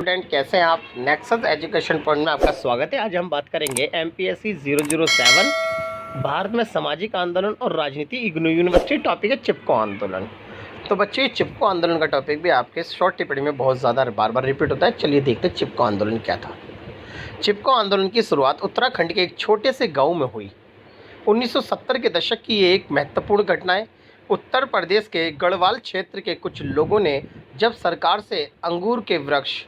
Student कैसे हैं आप। नेक्सस एजुकेशन पॉइंट में आपका स्वागत है। आज हम बात करेंगे एमपीएससी 007 भारत में सामाजिक आंदोलन और राजनीति इग्नू यूनिवर्सिटी। टॉपिक है चिपको आंदोलन। तो बच्चे, चिपको आंदोलन का टॉपिक भी आपके शॉर्ट टिप्पणी में बहुत ज़्यादा बार बार रिपीट होता है। चलिए देखते हैं चिपको आंदोलन क्या था। चिपको आंदोलन की शुरुआत उत्तराखंड के एक छोटे से गाँव में हुई। 1970 के दशक की ये एक महत्वपूर्ण घटना है। उत्तर प्रदेश के गढ़वाल क्षेत्र के कुछ लोगों ने जब सरकार से अंगूर के वृक्ष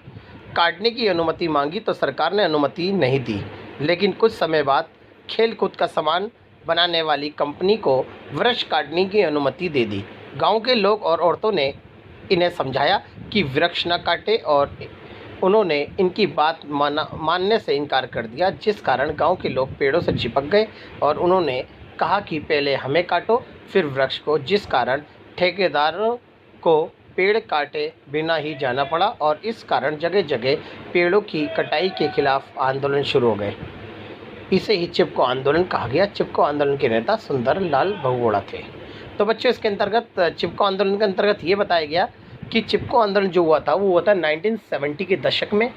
काटने की अनुमति मांगी तो सरकार ने अनुमति नहीं दी, लेकिन कुछ समय बाद खेल कूद का सामान बनाने वाली कंपनी को वृक्ष काटने की अनुमति दे दी। गांव के लोग और औरतों ने इन्हें समझाया कि वृक्ष न काटे और उन्होंने इनकी बात मानने से इनकार कर दिया, जिस कारण गांव के लोग पेड़ों से चिपक गए और उन्होंने कहा कि पहले हमें काटो फिर वृक्ष को, जिस कारण ठेकेदारों को पेड़ काटे बिना ही जाना पड़ा और इस कारण जगह जगह पेड़ों की कटाई के खिलाफ आंदोलन शुरू हो गए। इसे ही चिपको आंदोलन कहा गया। चिपको आंदोलन के नेता सुंदर लाल बहुगुणा थे। तो बच्चों, इसके अंतर्गत चिपको आंदोलन के अंतर्गत ये बताया गया कि चिपको आंदोलन जो हुआ था वो हुआ था 1970 के दशक में।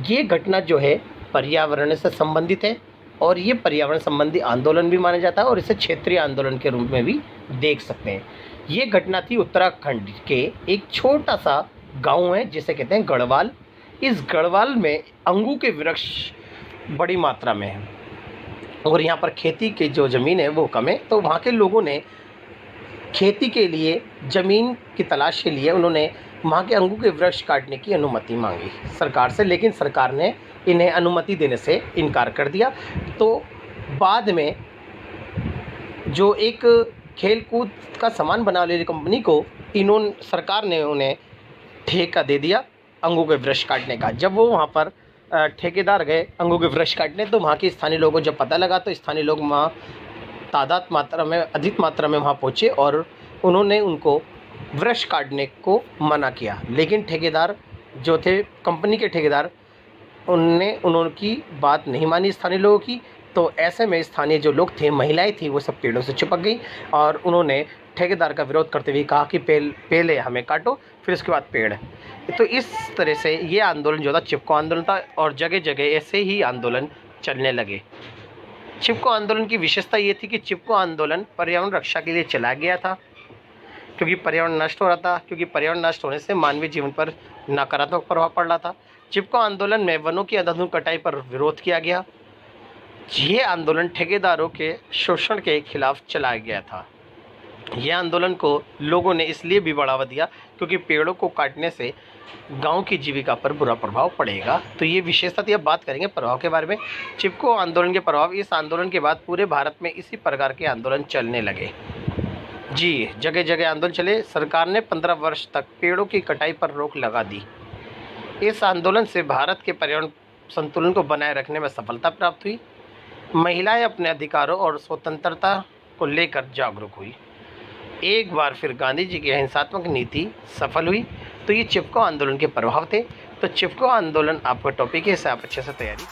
ये घटना जो है पर्यावरण से संबंधित है और ये पर्यावरण संबंधी आंदोलन भी माना जाता है और इसे क्षेत्रीय आंदोलन के रूप में भी देख सकते हैं। ये घटना थी उत्तराखंड के एक छोटा सा गांव है जिसे कहते हैं गढ़वाल। इस गढ़वाल में अंगूर के वृक्ष बड़ी मात्रा में है और यहाँ पर खेती की जो ज़मीन है वो कम है। तो वहाँ के लोगों ने खेती के लिए ज़मीन की तलाश के लिए उन्होंने वहाँ के अंगूर के वृक्ष काटने की अनुमति मांगी सरकार से, लेकिन सरकार ने इन्हें अनुमति देने से इनकार कर दिया। तो बाद में जो एक खेल कूद का सामान बनाने वाली कंपनी को सरकार ने उन्हें ठेका दे दिया अंगूर के वृक्ष काटने का। जब वो वहाँ पर ठेकेदार गए अंगूर के वृक्ष काटने, तो वहाँ के स्थानीय लोगों को जब पता लगा तो स्थानीय लोग वहाँ अधिक मात्रा में वहाँ पहुँचे और उन्होंने उनको वृक्ष काटने को मना किया। लेकिन ठेकेदार जो थे, कंपनी के ठेकेदार, उनकी बात नहीं मानी स्थानीय लोगों की। तो ऐसे में स्थानीय जो लोग थे, महिलाएं थी, वो सब पेड़ों से चिपक गई और उन्होंने ठेकेदार का विरोध करते हुए कहा कि पहले हमें काटो फिर उसके बाद पेड़। तो इस तरह से ये आंदोलन जो था चिपको आंदोलन था और जगह जगह ऐसे ही आंदोलन चलने लगे। चिपको आंदोलन की विशेषता ये थी कि चिपको आंदोलन पर्यावरण रक्षा के लिए चलाया गया था, क्योंकि पर्यावरण नष्ट हो रहा था। क्योंकि पर्यावरण नष्ट होने से मानवीय जीवन पर नकारात्मक प्रभाव पड़ रहा था। चिपको आंदोलन में वनों की अंधाधुंध कटाई पर विरोध किया गया। ये आंदोलन ठेकेदारों के शोषण के खिलाफ चलाया गया था। यह आंदोलन को लोगों ने इसलिए भी बढ़ावा दिया क्योंकि पेड़ों को काटने से गांव की जीविका पर बुरा प्रभाव पड़ेगा। तो ये विशेषता थी। अब बात करेंगे प्रभाव के बारे में। चिपको आंदोलन के प्रभाव। इस आंदोलन के बाद पूरे भारत में इसी प्रकार के आंदोलन चलने लगे। जी, जगह जगह आंदोलन चले। सरकार ने 15 वर्ष तक पेड़ों की कटाई पर रोक लगा दी। इस आंदोलन से भारत के पर्यावरण संतुलन को बनाए रखने में सफलता प्राप्त हुई। महिलाएं अपने अधिकारों और स्वतंत्रता को लेकर जागरूक हुई। एक बार फिर गांधी जी की अहिंसात्मक नीति सफल हुई। तो ये चिपको आंदोलन के प्रभाव थे। तो चिपको आंदोलन आपका टॉपिक है, इसे आप अच्छे से तैयारी